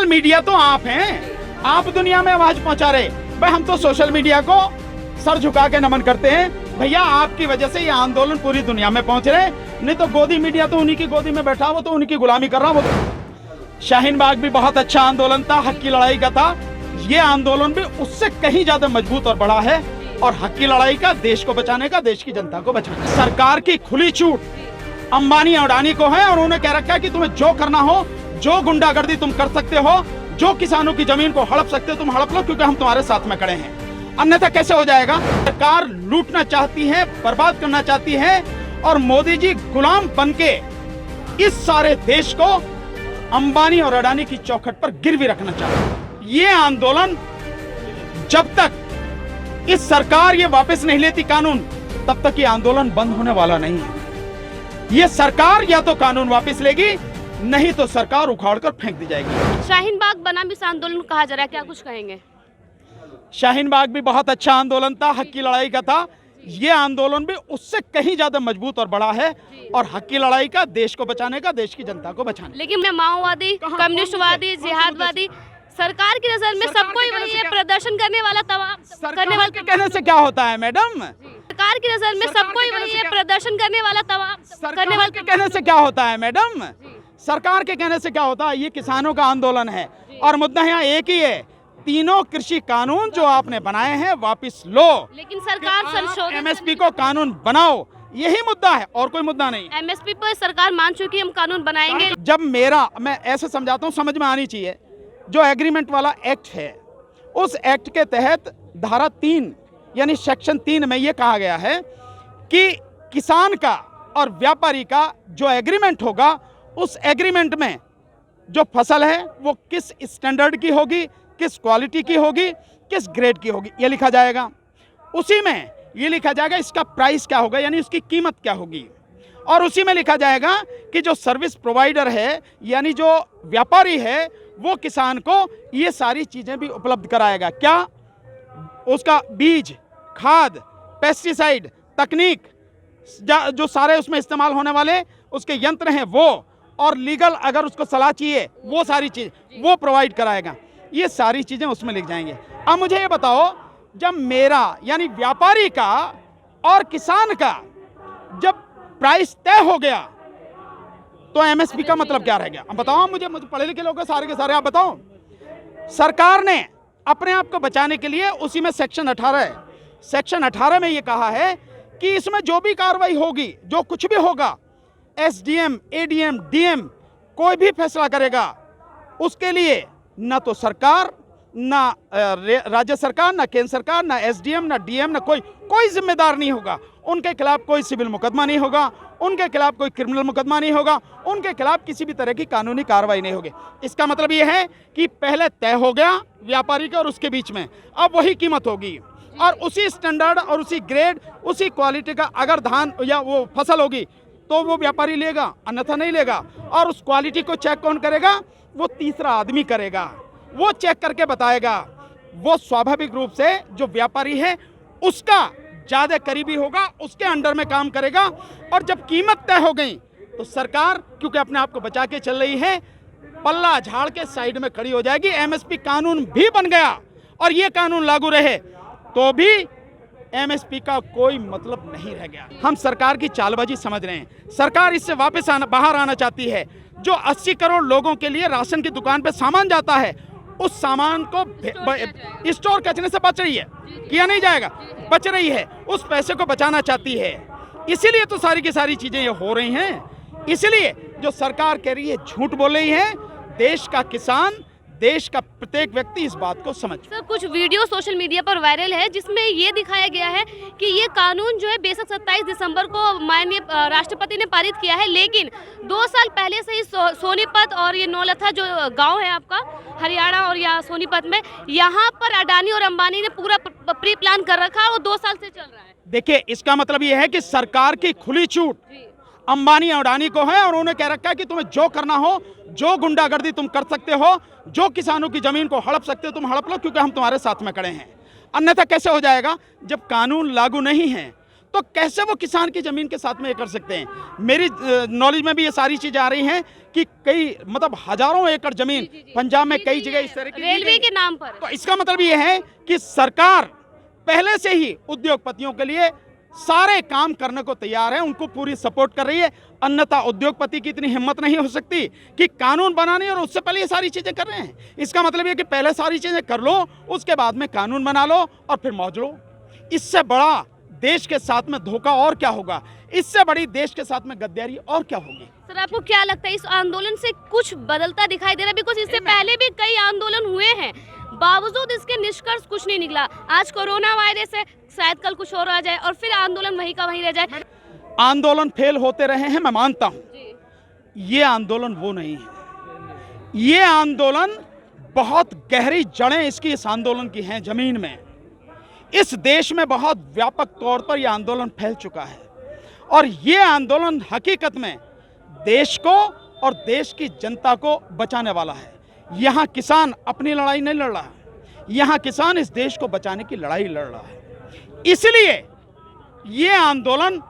Media तो आप हैं, आप दुनिया में आवाज पहुंचा रहे। भाई हम तो सोशल मीडिया को सर झुका के नमन करते हैं। भैया आपकी वजह से ये आंदोलन पूरी दुनिया में पहुंच रहे, नहीं तो गोदी मीडिया तो उन्हीं की गोदी में बैठा, वो तो उन्हीं की गुलामी कर रहा। वो तो शाहीन बाग भी बहुत अच्छा आंदोलन था, हक की लड़ाई का था। ये आंदोलन भी उससे कहीं ज्यादा मजबूत और बड़ा है, और हक की लड़ाई का, देश को बचाने का, देश की जनता को बचाने। सरकार की खुली छूट अंबानी अडानी को है, और उन्होंने कह रखा है कि तुम्हें जो करना हो, जो गुंडागर्दी तुम कर सकते हो, जो किसानों की जमीन को हड़प सकते हो तुम हड़प लो, क्योंकि हम तुम्हारे साथ में खड़े हैं। अन्यथा कैसे हो जाएगा? सरकार लूटना चाहती है, बर्बाद करना चाहती है, और मोदी जी गुलाम बनके इस सारे देश को अंबानी और अडानी की चौखट पर गिरवी रखना चाहते हैं। ये आंदोलन जब तक इस सरकार ये वापस नहीं लेती कानून, तब तक ये आंदोलन बंद होने वाला नहीं है। ये सरकार या तो कानून वापस लेगी, नहीं तो सरकार उखाड़कर फेंक दी जाएगी। शाहीन बाग बनाम इस आंदोलन कहा जा रहा है, क्या कुछ कहेंगे? शाहीन बाग भी बहुत अच्छा आंदोलन था, हक की लड़ाई का था। ये आंदोलन भी उससे कहीं ज्यादा मजबूत और बड़ा है, और हक की लड़ाई का, देश को बचाने का, देश की जनता को बचाने। लेकिन माओवादी, कम्युनिस्टवादी, जिहादवादी, सरकार की नजर में सबको ही वही है, प्रदर्शन करने वाला करने वाले के कहने से क्या होता है मैडम? सरकार की नजर में सबको ही वही है, प्रदर्शन करने वाला करने वाले के कहने से क्या होता है मैडम? सरकार के कहने से क्या होता है? ये किसानों का आंदोलन है, और मुद्दा यहाँ एक ही है, तीनों कृषि कानून जो आपने बनाए हैं वापस लो। लेकिन सरकार संशोधन, एमएसपी को कानून बनाओ, यही मुद्दा है, और कोई मुद्दा नहीं। एमएसपी पर सरकार मान चुकी, हम कानून बनाएंगे। जब मैं ऐसे समझाता हूँ, समझ में आनी चाहिए, जो एग्रीमेंट वाला एक्ट है, उस एक्ट के तहत धारा 3 यानी सेक्शन 3 में ये कहा गया है कि किसान का और व्यापारी का जो एग्रीमेंट होगा, उस एग्रीमेंट में जो फसल है वो किस स्टैंडर्ड की होगी, किस क्वालिटी की होगी, किस ग्रेड की होगी, ये लिखा जाएगा। उसी में ये लिखा जाएगा इसका प्राइस क्या होगा, यानी उसकी कीमत क्या होगी, और उसी में लिखा जाएगा कि जो सर्विस प्रोवाइडर है, यानी जो व्यापारी है, वो किसान को ये सारी चीज़ें भी उपलब्ध कराएगा। क्या? उसका बीज, खाद, पेस्टिसाइड, तकनीक, जो सारे उसमें इस्तेमाल होने वाले उसके यंत्र हैं वो, और लीगल अगर उसको सलाह चाहिए, वो सारी चीज़ वो प्रोवाइड कराएगा। ये सारी चीज़ें उसमें लिख जाएंगे। अब मुझे ये बताओ, जब मेरा यानी व्यापारी का और किसान का जब प्राइस तय हो गया, तो एमएसपी का मतलब क्या रह गया? अब बताओ मुझे पढ़े लिखे लोग सारे के सारे, आप बताओ। सरकार ने अपने आप को बचाने के लिए उसी में सेक्शन 18 है, सेक्शन 18 में ये कहा है कि इसमें जो भी कार्रवाई होगी, जो कुछ भी होगा, एसडीएम, एडीएम, डीएम कोई भी फैसला करेगा, उसके लिए न तो सरकार, ना राज्य सरकार, ना केंद्र सरकार, ना एसडीएम, ना डीएम, ना कोई जिम्मेदार नहीं होगा। उनके खिलाफ कोई सिविल मुकदमा नहीं होगा, उनके खिलाफ कोई क्रिमिनल मुकदमा नहीं होगा, उनके खिलाफ किसी भी तरह की कानूनी कार्रवाई नहीं होगी। इसका मतलब ये है कि पहले तय हो गया व्यापारी का और उसके बीच में, अब वही कीमत होगी, और उसी स्टैंडर्ड और उसी ग्रेड, उसी क्वालिटी का अगर धान या वो फसल होगी तो वो व्यापारी लेगा, अन्यथा नहीं लेगा। और उस क्वालिटी को चेक कौन करेगा? वो तीसरा आदमी करेगा, वो चेक करके बताएगा। वो स्वाभाविक रूप से जो व्यापारी है उसका ज़्यादा करीबी होगा, उसके अंडर में काम करेगा। और जब कीमत तय हो गई तो सरकार, क्योंकि अपने आप को बचा के चल रही है, पल्ला झाड़ के साइड में खड़ी हो जाएगी। एमएसपी कानून भी बन गया और ये कानून लागू रहे तो भी एमएसपी का कोई मतलब नहीं रह गया। हम सरकार की चालबाजी समझ रहे हैं। सरकार इससे वापस बाहर आना चाहती है। जो 80 करोड़ लोगों के लिए राशन की दुकान पे सामान जाता है, उस सामान को स्टोर करने से बच रही है, किया नहीं जाएगा, बच रही है, उस पैसे को बचाना चाहती है। इसीलिए तो सारी की सारी चीजें ये हो रही हैं। इसलिए जो सरकार कह रही है झूठ बोल रही है। देश का किसान, देश का प्रत्येक व्यक्ति इस बात को समझ। सर, कुछ वीडियो सोशल मीडिया पर वायरल है जिसमें ये दिखाया गया है कि ये कानून जो है बेशक 27 दिसंबर को माननीय राष्ट्रपति ने पारित किया है, लेकिन 2 साल पहले से ही सोनीपत और ये नौलथा जो गांव है आपका हरियाणा और यहाँ सोनीपत में, यहाँ पर अडानी और अंबानी ने पूरा प्री प्लान कर रखा है और 2 साल से चल रहा है। देखिए, इसका मतलब ये है कि सरकार की खुली छूट अंबानी और अडानी को है, और उन्होंने कह रखा है कि तुम्हें जो करना हो, जो गुंडागर्दी तुम कर सकते हो, जो किसानों की जमीन को हड़प सकते हो तुम हड़प लो, क्योंकि हम तुम्हारे साथ में खड़े हैं। अन्यथा कैसे हो जाएगा? जब कानून लागू नहीं है तो कैसे वो किसान की ज़मीन के साथ में ये कर सकते हैं? मेरी नॉलेज में भी ये सारी चीज़ें आ रही हैं कि कई मतलब हज़ारों एकड़ ज़मीन पंजाब में कई जगह इस तरह की रेलवे के नाम पर। तो इसका मतलब ये है कि सरकार पहले से ही उद्योगपतियों के लिए सारे काम करने को तैयार है, उनको पूरी सपोर्ट कर रही है। अन्यथा उद्योगपति की इतनी हिम्मत नहीं हो सकती कि कानून बनाने और उससे पहले ये सारी चीज़ें कर रहे हैं। इसका मतलब ये कि पहले सारी चीज़ें कर लो, उसके बाद में कानून बना लो और फिर मौज लो। इससे बड़ा देश के साथ में धोखा और क्या होगा? इससे बड़ी देश के साथ में गद्दारी और क्या होगी? सर, आपको क्या लगता है इस आंदोलन से कुछ बदलता दिखाई दे रहा है? बिकॉज इससे पहले भी कई आंदोलन हुए हैं, बावजूद इसके निष्कर्ष कुछ नहीं निकला। आज कोरोना वायरस है, शायद कल कुछ और आ जाए और फिर आंदोलन वहीं का वहीं रह जाए। आंदोलन फेल होते रहे हैं, मैं मानता हूँ। ये आंदोलन वो नहीं है। ये आंदोलन बहुत गहरी जड़ें इसकी इस आंदोलन की हैं जमीन में। इस देश में बहुत व्यापक तौर पर यह आंदोलन फैल चुका है और ये आंदोलन हकीकत में देश को और देश की जनता को बचाने वाला है। यहाँ किसान अपनी लड़ाई नहीं लड़ रहा, यहाँ किसान इस देश को बचाने की लड़ाई लड़ रहा है। इसलिए ये आंदोलन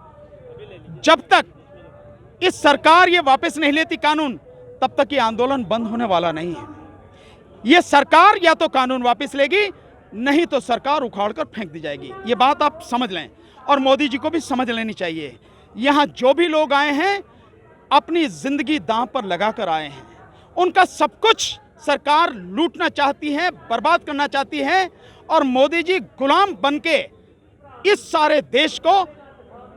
जब तक इस सरकार ये वापस नहीं लेती कानून, तब तक ये आंदोलन बंद होने वाला नहीं है। ये सरकार या तो कानून वापस लेगी, नहीं तो सरकार उखाड़ कर फेंक दी जाएगी। ये बात आप समझ लें और मोदी जी को भी समझ लेनी चाहिए। यहाँ जो भी लोग आए हैं अपनी जिंदगी दांव पर लगा कर आए हैं। उनका सब कुछ सरकार लूटना चाहती है, बर्बाद करना चाहती है और मोदी जी गुलाम बनके इस सारे देश को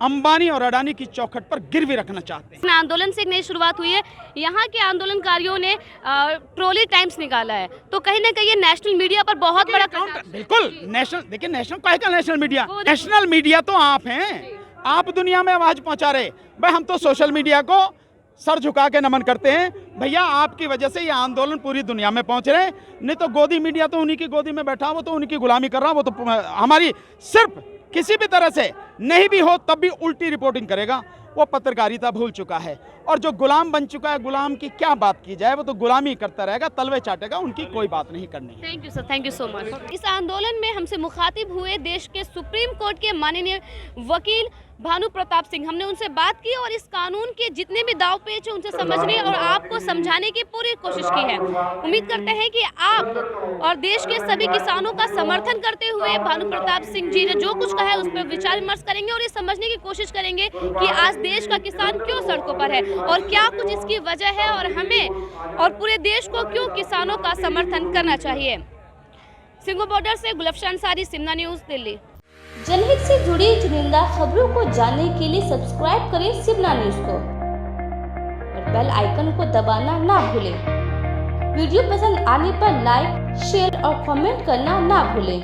अंबानी और अडानी की चौखट पर गिरवी रखना चाहते हैं। आंदोलन से एक नई शुरुआत हुई है। यहाँ के आंदोलनकारियों ने ट्रोली टाइम्स निकाला है, तो कहीं ना कहीं ये नेशनल मीडिया पर बहुत बड़ा बिल्कुल नेशनल, देखिए नेशनल काहे का नेशनल मीडिया? नेशनल मीडिया तो आप हैं, आप दुनिया में आवाज पहुंचा रहे। भाई हम तो सोशल मीडिया को सर झुका के नमन करते हैं। भैया आपकी वजह से ये आंदोलन पूरी दुनिया में पहुंच रहे हैं, नहीं तो गोदी मीडिया तो उन्हीं की गोदी में बैठा, वो तो उनकी गुलामी कर रहा, वो तो हमारी सिर्फ किसी भी तरह से नहीं भी हो तब भी उल्टी रिपोर्टिंग करेगा। वो पत्रकारिता भूल चुका है और जो गुलाम बन चुका है, गुलाम की क्या बात की जाए, वो तो गुलामी करता रहेगा, तलवे चाटेगा, उनकी कोई बात नहीं करनी है। Thank you sir, thank you so much. इस आंदोलन में हमसे मुखातिब हुए देश के सुप्रीम कोर्ट के माननीय वकील भानु प्रताप सिंह। हमने उनसे बात की और इस कानून के जितने भी दाव पेच हैं उनसे समझने और आपको समझाने की पूरी कोशिश की है। उम्मीद करते हैं कि आप और देश के सभी किसानों का समर्थन करते हुए भानु प्रताप सिंह जी ने जो कुछ कहा है उस पर विचार विमर्श करेंगे और ये समझने की कोशिश करेंगे कि आज देश का किसान क्यों सड़कों पर है और क्या कुछ इसकी वजह है और हमें और पूरे देश को क्यों किसानों का समर्थन करना चाहिए। सिंगो बॉर्डर से गुलफशान अंसारी, सिमना न्यूज़, दिल्ली। जनहित से जुड़ी चुनिंदा खबरों को जानने के लिए सब्सक्राइब करें सिमना न्यूज़ को और बेल आइकन को दबाना ना भूलें। वीडियो पसंद आने पर लाइक, शेयर और कमेंट करना ना भूलें।